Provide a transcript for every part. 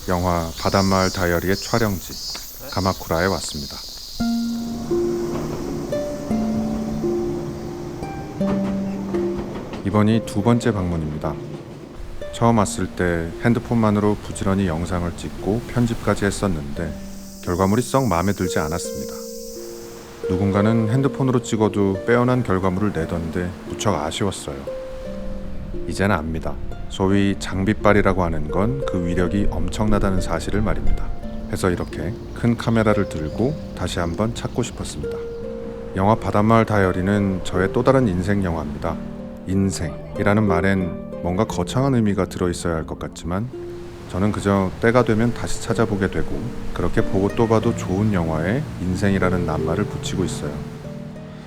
영화 바닷마을 다이어리의 촬영지 가마쿠라에 왔습니다. 이번이 두 번째 방문입니다. 처음 왔을 때 핸드폰만으로 부지런히 영상을 찍고 편집까지 했었는데 결과물이 썩 마음에 들지 않았습니다. 누군가는 핸드폰으로 찍어도 빼어난 결과물을 내던데 무척 아쉬웠어요. 이젠 압니다. 소위 장비빨이라고 하는 건 그 위력이 엄청나다는 사실을 말입니다. 해서 이렇게 큰 카메라를 들고 다시 한번 찾고 싶었습니다. 영화 바닷마을 다이어리는 저의 또 다른 인생 영화입니다. 인생이라는 말엔 뭔가 거창한 의미가 들어있어야 할 것 같지만 저는 그저 때가 되면 다시 찾아보게 되고 그렇게 보고 또 봐도 좋은 영화에 인생이라는 낱말을 붙이고 있어요.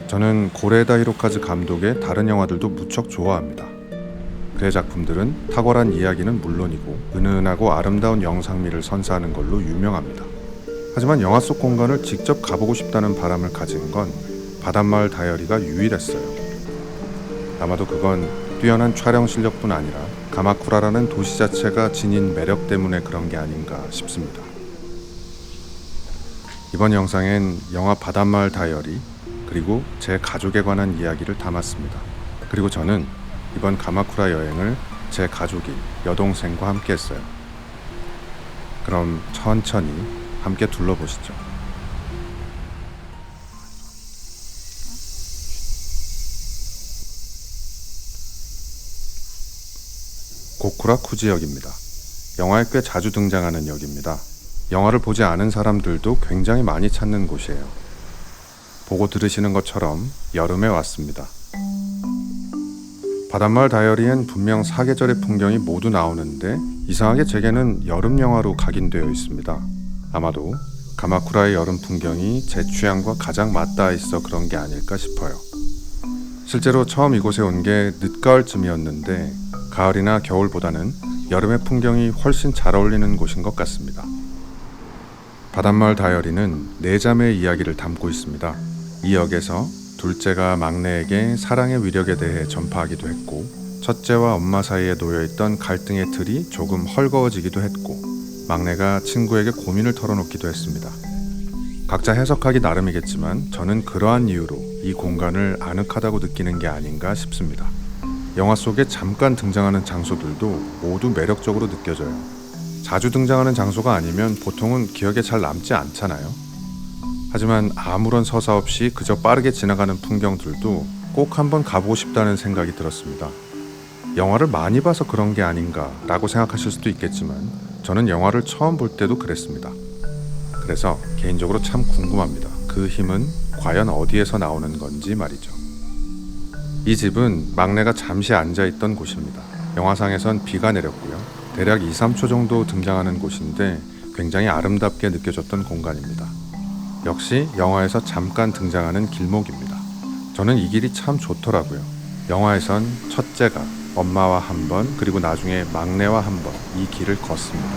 저는 고레에다 히로카즈 감독의 다른 영화들도 무척 좋아합니다. 그의 작품들은 탁월한 이야기는 물론이고 은은하고 아름다운 영상미를 선사하는 걸로 유명합니다. 하지만 영화 속 공간을 직접 가보고 싶다는 바람을 가진 건 바닷마을 다이어리가 유일했어요. 아마도 그건 뛰어난 촬영 실력뿐 아니라 가마쿠라라는 도시 자체가 지닌 매력 때문에 그런 게 아닌가 싶습니다. 이번 영상엔 영화 바닷마을 다이어리 그리고 제 가족에 관한 이야기를 담았습니다. 그리고 저는 이번 가마쿠라 여행을 제 가족인 여동생과 함께 했어요. 그럼 천천히 함께 둘러보시죠. 고쿠라쿠지역입니다. 영화에 꽤 자주 등장하는 역입니다. 영화를 보지 않은 사람들도 굉장히 많이 찾는 곳이에요. 보고 들으시는 것처럼 여름에 왔습니다. 바닷마을 다이어리엔 분명 사계절의 풍경이 모두 나오는데 이상하게 제게는 여름 영화로 각인되어 있습니다. 아마도 가마쿠라의 여름 풍경이 제 취향과 가장 맞닿아 있어 그런 게 아닐까 싶어요. 실제로 처음 이곳에 온 게 늦가을쯤이었는데 가을이나 겨울보다는 여름의 풍경이 훨씬 잘 어울리는 곳인 것 같습니다. 바닷마을 다이어리는 네 자매의 이야기를 담고 있습니다. 이 역에서 둘째가 막내에게 사랑의 위력에 대해 전파하기도 했고 첫째와 엄마 사이에 놓여있던 갈등의 틀이 조금 헐거워지기도 했고 막내가 친구에게 고민을 털어놓기도 했습니다. 각자 해석하기 나름이겠지만 저는 그러한 이유로 이 공간을 아늑하다고 느끼는 게 아닌가 싶습니다. 영화 속에 잠깐 등장하는 장소들도 모두 매력적으로 느껴져요. 자주 등장하는 장소가 아니면 보통은 기억에 잘 남지 않잖아요. 하지만 아무런 서사 없이 그저 빠르게 지나가는 풍경들도 꼭 한번 가보고 싶다는 생각이 들었습니다. 영화를 많이 봐서 그런 게 아닌가 라고 생각하실 수도 있겠지만 저는 영화를 처음 볼 때도 그랬습니다. 그래서 개인적으로 참 궁금합니다. 그 힘은 과연 어디에서 나오는 건지 말이죠. 이 집은 막내가 잠시 앉아있던 곳입니다. 영화상에선 비가 내렸고요. 대략 2-3초 정도 등장하는 곳인데 굉장히 아름답게 느껴졌던 공간입니다. 역시 영화에서 잠깐 등장하는 길목입니다. 저는 이 길이 참 좋더라고요. 영화에선 첫째가 엄마와 한 번 그리고 나중에 막내와 한 번 이 길을 걷습니다.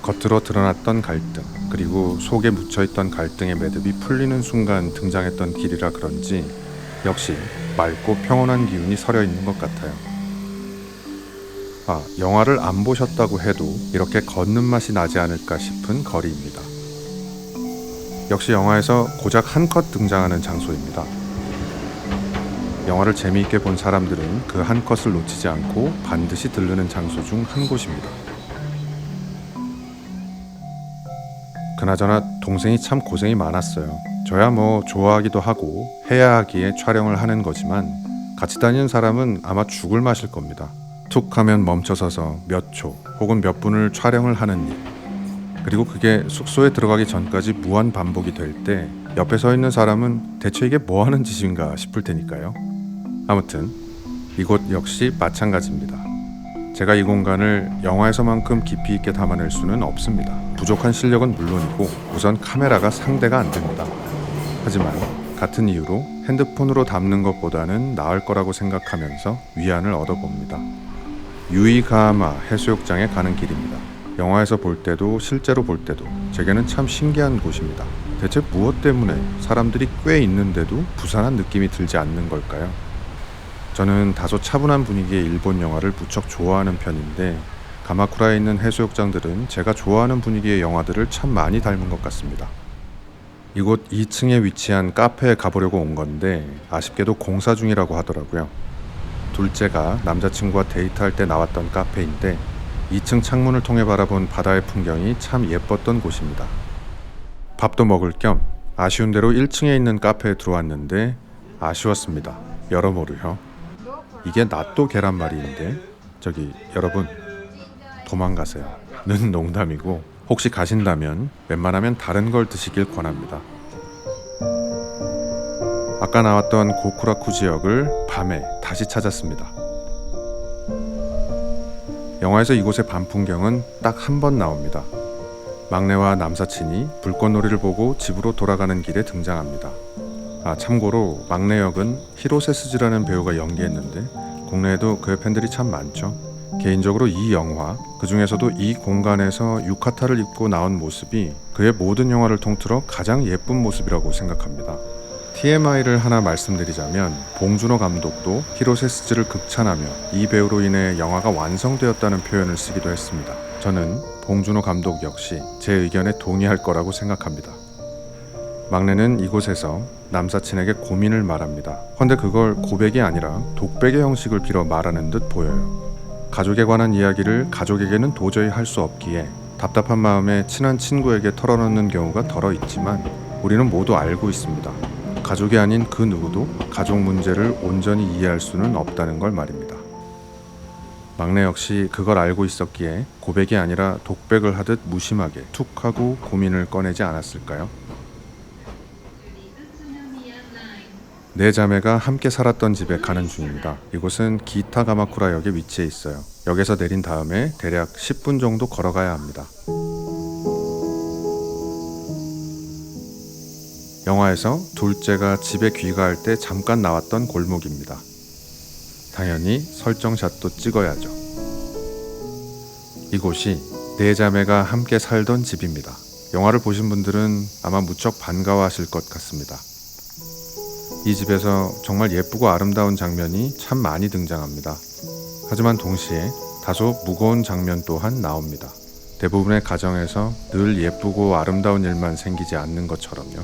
겉으로 드러났던 갈등 그리고 속에 묻혀있던 갈등의 매듭이 풀리는 순간 등장했던 길이라 그런지 역시 맑고 평온한 기운이 서려 있는 것 같아요. 영화를 안 보셨다고 해도 이렇게 걷는 맛이 나지 않을까 싶은 거리입니다. 역시 영화에서 고작 한 컷 등장하는 장소입니다. 영화를 재미있게 본 사람들은 그 한 컷을 놓치지 않고 반드시 들르는 장소 중 한 곳입니다. 그나저나 동생이 참 고생이 많았어요. 저야 뭐 좋아하기도 하고 해야 하기에 촬영을 하는 거지만 같이 다니는 사람은 아마 죽을 맛일 겁니다. 툭 하면 멈춰서서 몇 초 혹은 몇 분을 촬영을 하는 일, 그리고 그게 숙소에 들어가기 전까지 무한 반복이 될 때 옆에 서 있는 사람은 대체 이게 뭐 하는 짓인가 싶을 테니까요. 아무튼 이곳 역시 마찬가지입니다. 제가 이 공간을 영화에서만큼 깊이 있게 담아낼 수는 없습니다. 부족한 실력은 물론이고 우선 카메라가 상대가 안 됩니다. 하지만 같은 이유로 핸드폰으로 담는 것보다는 나을 거라고 생각하면서 위안을 얻어봅니다. 유이가하마 해수욕장에 가는 길입니다. 영화에서 볼 때도 실제로 볼 때도 제게는 참 신기한 곳입니다. 대체 무엇 때문에 사람들이 꽤 있는데도 부산한 느낌이 들지 않는 걸까요? 저는 다소 차분한 분위기의 일본 영화를 무척 좋아하는 편인데 가마쿠라에 있는 해수욕장들은 제가 좋아하는 분위기의 영화들을 참 많이 닮은 것 같습니다. 이곳 2층에 위치한 카페에 가보려고 온 건데 아쉽게도 공사 중이라고 하더라고요. 둘째가 남자친구와 데이트할 때 나왔던 카페인데 2층 창문을 통해 바라본 바다의 풍경이 참 예뻤던 곳입니다. 밥도 먹을 겸 아쉬운 대로 1층에 있는 카페에 들어왔는데 아쉬웠습니다. 여러모로요. 이게 낫또 계란말이인데 저기 여러분 도망가세요. 는 농담이고 혹시 가신다면 웬만하면 다른 걸 드시길 권합니다. 아까 나왔던 고쿠라쿠 지역을 밤에 다시 찾았습니다. 영화에서 이곳의 밤 풍경은 딱 한 번 나옵니다. 막내와 남사친이 불꽃놀이를 보고 집으로 돌아가는 길에 등장합니다. 참고로 막내 역은 히로세 스즈라는 배우가 연기했는데 국내에도 그의 팬들이 참 많죠. 개인적으로 이 영화, 그 중에서도 이 공간에서 유카타를 입고 나온 모습이 그의 모든 영화를 통틀어 가장 예쁜 모습이라고 생각합니다. TMI를 하나 말씀드리자면 봉준호 감독도 히로세 스즈를 극찬하며 이 배우로 인해 영화가 완성되었다는 표현을 쓰기도 했습니다. 저는 봉준호 감독 역시 제 의견에 동의할 거라고 생각합니다. 막내는 이곳에서 남사친에게 고민을 말합니다. 헌데 그걸 고백이 아니라 독백의 형식을 빌어 말하는 듯 보여요. 가족에 관한 이야기를 가족에게는 도저히 할 수 없기에 답답한 마음에 친한 친구에게 털어놓는 경우가 덜어 있지만 우리는 모두 알고 있습니다. 가족이 아닌 그 누구도 가족 문제를 온전히 이해할 수는 없다는 걸 말입니다. 막내 역시 그걸 알고 있었기에 고백이 아니라 독백을 하듯 무심하게 툭 하고 고민을 꺼내지 않았을까요? 네 자매가 함께 살았던 집에 가는 중입니다. 이곳은 기타 가마쿠라역에 위치해 있어요. 역에서 내린 다음에 대략 10분 정도 걸어가야 합니다. 영화에서 둘째가 집에 귀가할 때 잠깐 나왔던 골목입니다. 당연히 설정샷도 찍어야죠. 이곳이 네 자매가 함께 살던 집입니다. 영화를 보신 분들은 아마 무척 반가워하실 것 같습니다. 이 집에서 정말 예쁘고 아름다운 장면이 참 많이 등장합니다. 하지만 동시에 다소 무거운 장면 또한 나옵니다. 대부분의 가정에서 늘 예쁘고 아름다운 일만 생기지 않는 것처럼요.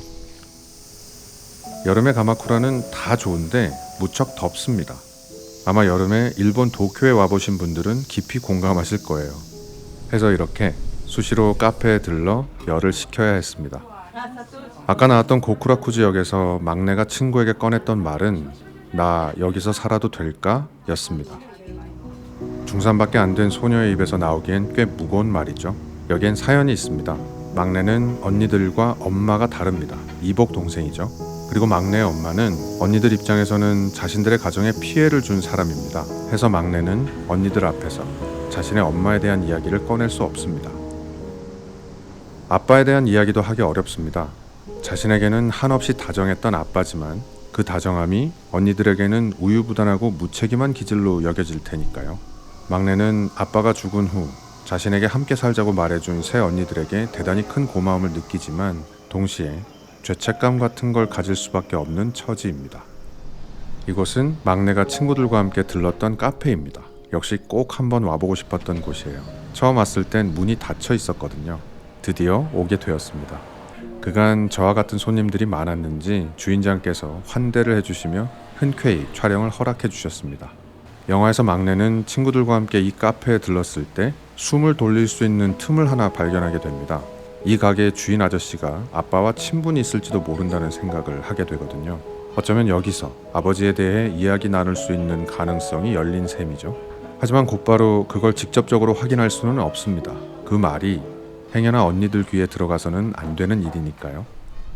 여름의 가마쿠라는 다 좋은데 무척 덥습니다. 아마 여름에 일본 도쿄에 와보신 분들은 깊이 공감하실 거예요. 해서 이렇게 수시로 카페에 들러 열을 식혀야 했습니다. 아까 나왔던 고쿠라쿠 지역에서 막내가 친구에게 꺼냈던 말은 나 여기서 살아도 될까? 였습니다. 중3밖에 안 된 소녀의 입에서 나오기엔 꽤 무거운 말이죠. 여기엔 사연이 있습니다. 막내는 언니들과 엄마가 다릅니다. 이복 동생이죠. 그리고 막내의 엄마는 언니들 입장에서는 자신들의 가정에 피해를 준 사람입니다. 해서 막내는 언니들 앞에서 자신의 엄마에 대한 이야기를 꺼낼 수 없습니다. 아빠에 대한 이야기도 하기 어렵습니다. 자신에게는 한없이 다정했던 아빠지만 그 다정함이 언니들에게는 우유부단하고 무책임한 기질로 여겨질 테니까요. 막내는 아빠가 죽은 후 자신에게 함께 살자고 말해준 새 언니들에게 대단히 큰 고마움을 느끼지만 동시에 죄책감 같은 걸 가질 수밖에 없는 처지입니다. 이곳은 막내가 친구들과 함께 들렀던 카페입니다. 역시 꼭 한번 와보고 싶었던 곳이에요. 처음 왔을 땐 문이 닫혀 있었거든요. 드디어 오게 되었습니다. 그간 저와 같은 손님들이 많았는지 주인장께서 환대를 해주시며 흔쾌히 촬영을 허락해 주셨습니다. 영화에서 막내는 친구들과 함께 이 카페에 들렀을 때 숨을 돌릴 수 있는 틈을 하나 발견하게 됩니다. 이 가게의 주인 아저씨가 아빠와 친분이 있을지도 모른다는 생각을 하게 되거든요. 어쩌면 여기서 아버지에 대해 이야기 나눌 수 있는 가능성이 열린 셈이죠. 하지만 곧바로 그걸 직접적으로 확인할 수는 없습니다. 그 말이 행여나 언니들 귀에 들어가서는 안 되는 일이니까요.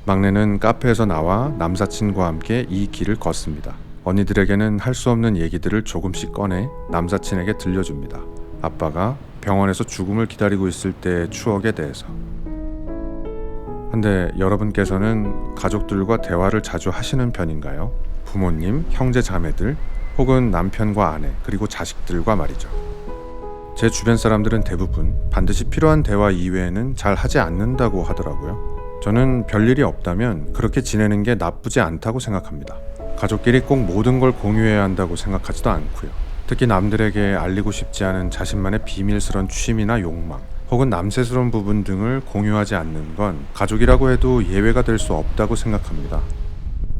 막내는 카페에서 나와 남사친과 함께 이 길을 걷습니다. 언니들에게는 할 수 없는 얘기들을 조금씩 꺼내 남사친에게 들려줍니다. 아빠가 병원에서 죽음을 기다리고 있을 때의 추억에 대해서. 근데 여러분께서는 가족들과 대화를 자주 하시는 편인가요? 부모님, 형제 자매들, 혹은 남편과 아내, 그리고 자식들과 말이죠. 제 주변 사람들은 대부분 반드시 필요한 대화 이외에는 잘 하지 않는다고 하더라고요. 저는 별일이 없다면 그렇게 지내는 게 나쁘지 않다고 생각합니다. 가족끼리 꼭 모든 걸 공유해야 한다고 생각하지도 않고요. 특히 남들에게 알리고 싶지 않은 자신만의 비밀스런 취미나 욕망, 혹은 남세스러운 부분 등을 공유하지 않는 건 가족이라고 해도 예외가 될 수 없다고 생각합니다.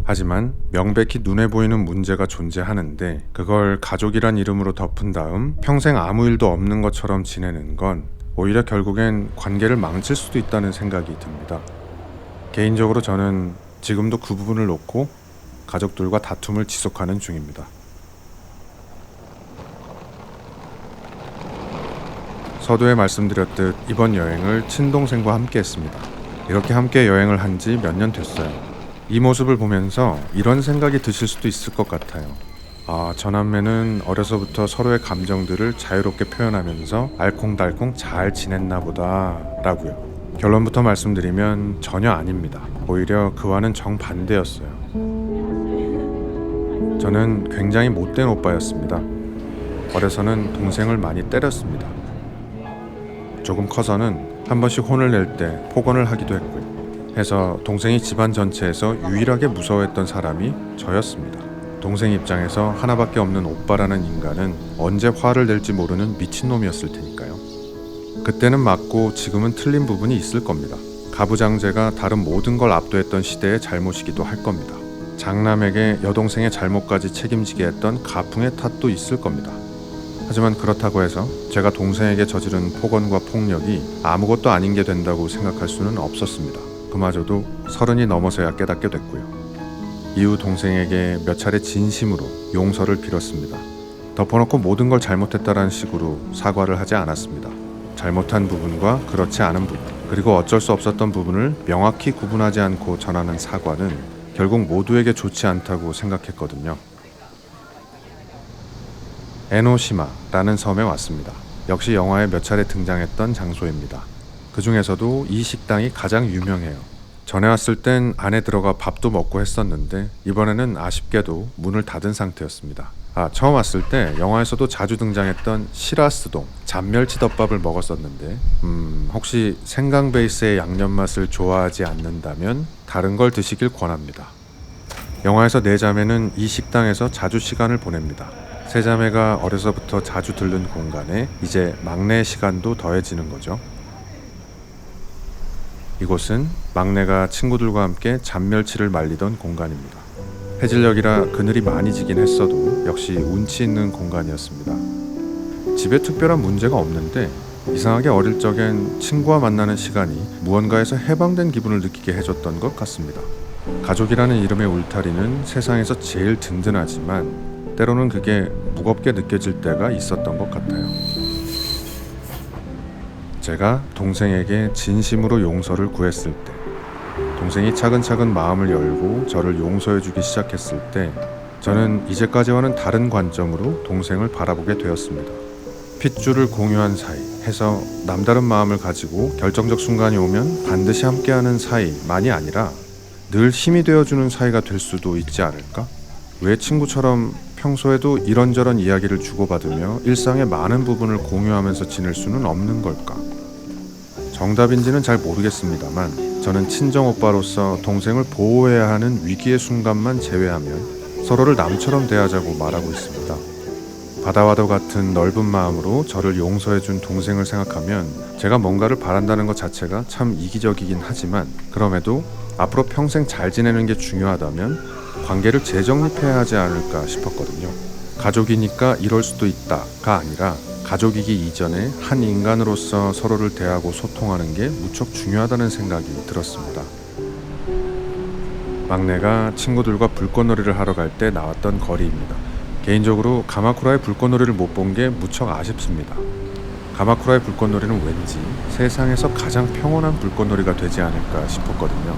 하지만 명백히 눈에 보이는 문제가 존재하는데 그걸 가족이란 이름으로 덮은 다음 평생 아무 일도 없는 것처럼 지내는 건 오히려 결국엔 관계를 망칠 수도 있다는 생각이 듭니다. 개인적으로 저는 지금도 그 부분을 놓고 가족들과 다툼을 지속하는 중입니다. 서두에 말씀드렸듯 이번 여행을 친동생과 함께 했습니다. 이렇게 함께 여행을 한 지 몇 년 됐어요. 이 모습을 보면서 이런 생각이 드실 수도 있을 것 같아요. 아, 저 남매는 어려서부터 서로의 감정들을 자유롭게 표현하면서 알콩달콩 잘 지냈나 보다 라고요. 결론부터 말씀드리면 전혀 아닙니다. 오히려 그와는 정반대였어요. 저는 굉장히 못된 오빠였습니다. 어려서는 동생을 많이 때렸습니다. 조금 커서는 한 번씩 혼을 낼 때 폭언을 하기도 했고요. 해서 동생이 집안 전체에서 유일하게 무서워했던 사람이 저였습니다. 동생 입장에서 하나밖에 없는 오빠라는 인간은 언제 화를 낼지 모르는 미친놈이었을 테니까요. 그때는 맞고 지금은 틀린 부분이 있을 겁니다. 가부장제가 다른 모든 걸 압도했던 시대의 잘못이기도 할 겁니다. 장남에게 여동생의 잘못까지 책임지게 했던 가풍의 탓도 있을 겁니다. 하지만 그렇다고 해서 제가 동생에게 저지른 폭언과 폭력이 아무것도 아닌 게 된다고 생각할 수는 없었습니다. 그마저도 30이 넘어서야 깨닫게 됐고요. 이후 동생에게 몇 차례 진심으로 용서를 빌었습니다. 덮어놓고 모든 걸 잘못했다라는 식으로 사과를 하지 않았습니다. 잘못한 부분과 그렇지 않은 부분, 그리고 어쩔 수 없었던 부분을 명확히 구분하지 않고 전하는 사과는 결국 모두에게 좋지 않다고 생각했거든요. 에노시마라는 섬에 왔습니다. 역시 영화에 몇 차례 등장했던 장소입니다. 그 중에서도 이 식당이 가장 유명해요. 전에 왔을 땐 안에 들어가 밥도 먹고 했었는데 이번에는 아쉽게도 문을 닫은 상태였습니다. 처음 왔을 때 영화에서도 자주 등장했던 시라스동 잔멸치 덮밥을 먹었었는데 혹시 생강 베이스의 양념 맛을 좋아하지 않는다면 다른 걸 드시길 권합니다. 영화에서 네 자매는 이 식당에서 자주 시간을 보냅니다. 세 자매가 어려서부터 자주 들른 공간에 이제 막내의 시간도 더해지는 거죠. 이곳은 막내가 친구들과 함께 잔멸치를 말리던 공간입니다. 해질녘이라 그늘이 많이 지긴 했어도 역시 운치 있는 공간이었습니다. 집에 특별한 문제가 없는데 이상하게 어릴 적엔 친구와 만나는 시간이 무언가에서 해방된 기분을 느끼게 해줬던 것 같습니다. 가족이라는 이름의 울타리는 세상에서 제일 든든하지만 때로는 그게 무겁게 느껴질 때가 있었던 것 같아요. 제가 동생에게 진심으로 용서를 구했을 때, 동생이 차근차근 마음을 열고 저를 용서해주기 시작했을 때 저는 이제까지와는 다른 관점으로 동생을 바라보게 되었습니다. 핏줄을 공유한 사이 해서 남다른 마음을 가지고 결정적 순간이 오면 반드시 함께하는 사이만이 아니라 늘 힘이 되어주는 사이가 될 수도 있지 않을까? 왜 친구처럼 평소에도 이런저런 이야기를 주고받으며 일상의 많은 부분을 공유하면서 지낼 수는 없는 걸까? 정답인지는 잘 모르겠습니다만 저는 친정오빠로서 동생을 보호해야 하는 위기의 순간만 제외하면 서로를 남처럼 대하자고 말하고 있습니다. 바다와도 같은 넓은 마음으로 저를 용서해준 동생을 생각하면 제가 뭔가를 바란다는 것 자체가 참 이기적이긴 하지만 그럼에도 앞으로 평생 잘 지내는 게 중요하다면 관계를 재정립해야 하지 않을까 싶었거든요. 가족이니까 이럴 수도 있다가 아니라 가족이기 이전에 한 인간으로서 서로를 대하고 소통하는 게 무척 중요하다는 생각이 들었습니다. 막내가 친구들과 불꽃놀이를 하러 갈 때 나왔던 거리입니다. 개인적으로 가마쿠라의 불꽃놀이를 못 본 게 무척 아쉽습니다. 가마쿠라의 불꽃놀이는 왠지 세상에서 가장 평온한 불꽃놀이가 되지 않을까 싶었거든요.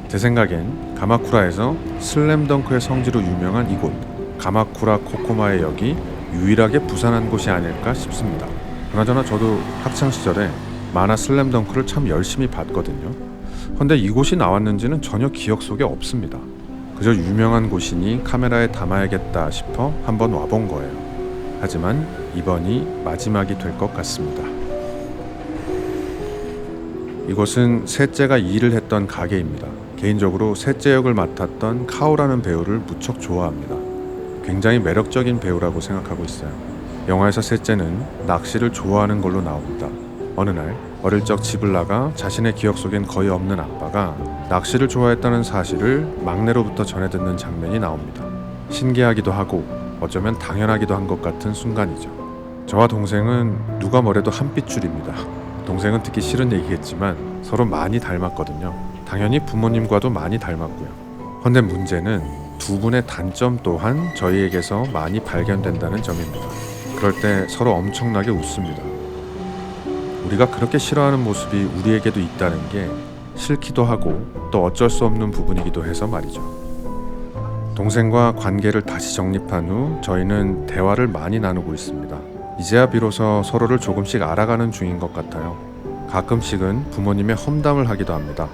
제 생각엔 가마쿠라에서 슬램덩크의 성지로 유명한 이곳 가마쿠라 코코마의 역이 유일하게 부산한 곳이 아닐까 싶습니다. 그나저나 저도 학창시절에 만화 슬램덩크를 참 열심히 봤거든요. 근데 이곳이 나왔는지는 전혀 기억 속에 없습니다. 그저 유명한 곳이니 카메라에 담아야겠다 싶어 한번 와본 거예요. 하지만 이번이 마지막이 될 것 같습니다. 이곳은 셋째가 일을 했던 가게입니다. 개인적으로 셋째 역을 맡았던 카오라는 배우를 무척 좋아합니다. 굉장히 매력적인 배우라고 생각하고 있어요. 영화에서 셋째는 낚시를 좋아하는 걸로 나옵니다. 어느 날 어릴 적 집을 나가 자신의 기억 속엔 거의 없는 아빠가 낚시를 좋아했다는 사실을 막내로부터 전해 듣는 장면이 나옵니다. 신기하기도 하고 어쩌면 당연하기도 한 것 같은 순간이죠. 저와 동생은 누가 뭐래도 한 핏줄입니다. 동생은 듣기 싫은 얘기겠지만 서로 많이 닮았거든요. 당연히 부모님과도 많이 닮았고요. 그런데 문제는 두 분의 단점 또한 저희에게서 많이 발견된다는 점입니다. 그럴 때 서로 엄청나게 웃습니다. 우리가 그렇게 싫어하는 모습이 우리에게도 있다는 게 싫기도 하고 또 어쩔 수 없는 부분이기도 해서 말이죠. 동생과 관계를 다시 정립한 후 저희는 대화를 많이 나누고 있습니다. 이제야 비로소 서로를 조금씩 알아가는 중인 것 같아요. 가끔씩은 부모님의 험담을 하기도 합니다.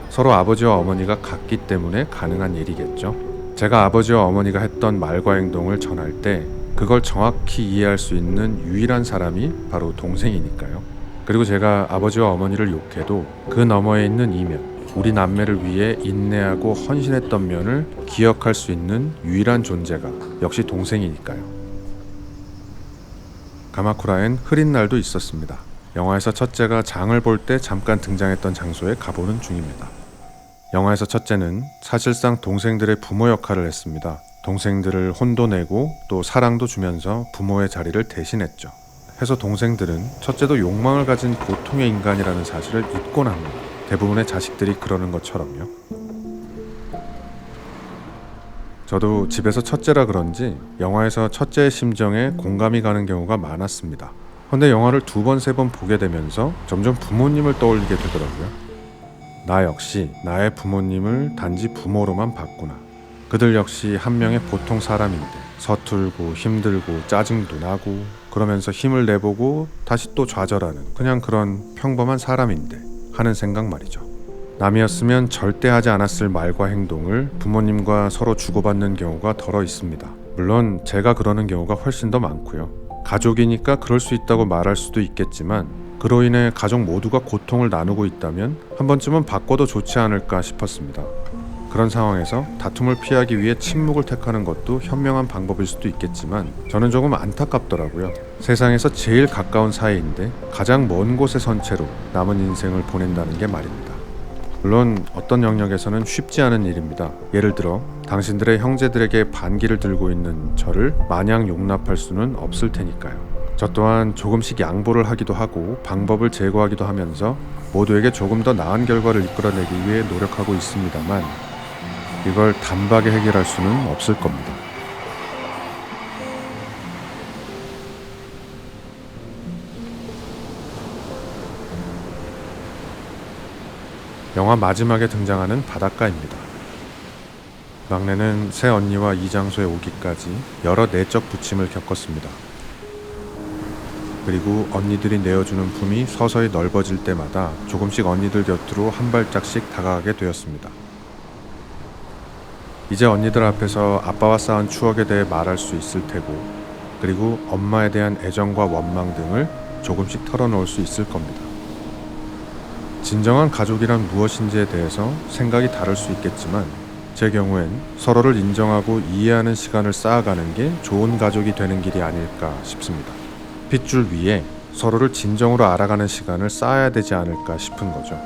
서로 아버지와 어머니가 같기 때문에 가능한 일이겠죠. 제가 아버지와 어머니가 했던 말과 행동을 전할 때 그걸 정확히 이해할 수 있는 유일한 사람이 바로 동생이니까요. 그리고 제가 아버지와 어머니를 욕해도 그 너머에 있는 이면, 우리 남매를 위해 인내하고 헌신했던 면을 기억할 수 있는 유일한 존재가 역시 동생이니까요. 가마쿠라엔 흐린 날도 있었습니다. 영화에서 첫째가 장을 볼 때 잠깐 등장했던 장소에 가보는 중입니다. 영화에서 첫째는 사실상 동생들의 부모 역할을 했습니다. 동생들을 혼도 내고 또 사랑도 주면서 부모의 자리를 대신했죠. 해서 동생들은 첫째도 욕망을 가진 보통의 인간이라는 사실을 잊곤 합니다. 대부분의 자식들이 그러는 것처럼요. 저도 집에서 첫째라 그런지 영화에서 첫째의 심정에 공감이 가는 경우가 많았습니다. 그런데 영화를 2번, 3번 보게 되면서 점점 부모님을 떠올리게 되더라고요. 나 역시 나의 부모님을 단지 부모로만 봤구나. 그들 역시 한 명의 보통 사람인데 서툴고 힘들고 짜증도 나고 그러면서 힘을 내보고 다시 또 좌절하는 그냥 그런 평범한 사람인데 하는 생각 말이죠. 남이었으면 절대 하지 않았을 말과 행동을 부모님과 서로 주고받는 경우가 덜어 있습니다. 물론 제가 그러는 경우가 훨씬 더 많고요. 가족이니까 그럴 수 있다고 말할 수도 있겠지만 그로 인해 가족 모두가 고통을 나누고 있다면 한 번쯤은 바꿔도 좋지 않을까 싶었습니다. 그런 상황에서 다툼을 피하기 위해 침묵을 택하는 것도 현명한 방법일 수도 있겠지만 저는 조금 안타깝더라고요. 세상에서 제일 가까운 사이인데 가장 먼 곳에 선 채로 남은 인생을 보낸다는 게 말입니다. 물론 어떤 영역에서는 쉽지 않은 일입니다. 예를 들어 당신들의 형제들에게 반기를 들고 있는 저를 마냥 용납할 수는 없을 테니까요. 저 또한 조금씩 양보를 하기도 하고 방법을 제고하기도 하면서 모두에게 조금 더 나은 결과를 이끌어내기 위해 노력하고 있습니다만 이걸 단박에 해결할 수는 없을 겁니다. 영화 마지막에 등장하는 바닷가입니다. 막내는 새 언니와 이 장소에 오기까지 여러 내적 부침을 겪었습니다. 그리고 언니들이 내어주는 품이 서서히 넓어질 때마다 조금씩 언니들 곁으로 한 발짝씩 다가가게 되었습니다. 이제 언니들 앞에서 아빠와 쌓은 추억에 대해 말할 수 있을 테고 그리고 엄마에 대한 애정과 원망 등을 조금씩 털어놓을 수 있을 겁니다. 진정한 가족이란 무엇인지에 대해서 생각이 다를 수 있겠지만 제 경우엔 서로를 인정하고 이해하는 시간을 쌓아가는 게 좋은 가족이 되는 길이 아닐까 싶습니다. 핏줄 위에 서로를 진정으로 알아가는 시간을 쌓아야 되지 않을까 싶은 거죠.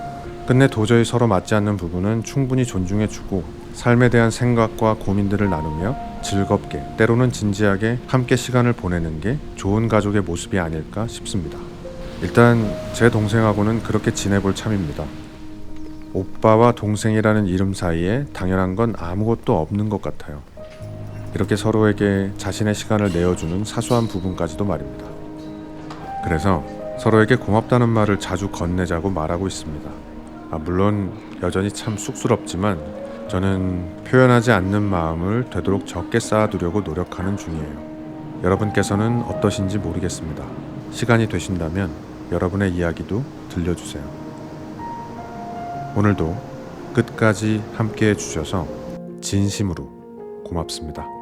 끝내 도저히 서로 맞지 않는 부분은 충분히 존중해주고 삶에 대한 생각과 고민들을 나누며 즐겁게 때로는 진지하게 함께 시간을 보내는 게 좋은 가족의 모습이 아닐까 싶습니다. 일단 제 동생하고는 그렇게 지내볼 참입니다. 오빠와 동생이라는 이름 사이에 당연한 건 아무것도 없는 것 같아요. 이렇게 서로에게 자신의 시간을 내어주는 사소한 부분까지도 말입니다. 그래서 서로에게 고맙다는 말을 자주 건네자고 말하고 있습니다. 물론 여전히 참 쑥스럽지만 저는 표현하지 않는 마음을 되도록 적게 쌓아두려고 노력하는 중이에요. 여러분께서는 어떠신지 모르겠습니다. 시간이 되신다면 여러분의 이야기도 들려주세요. 오늘도 끝까지 함께해 주셔서 진심으로 고맙습니다.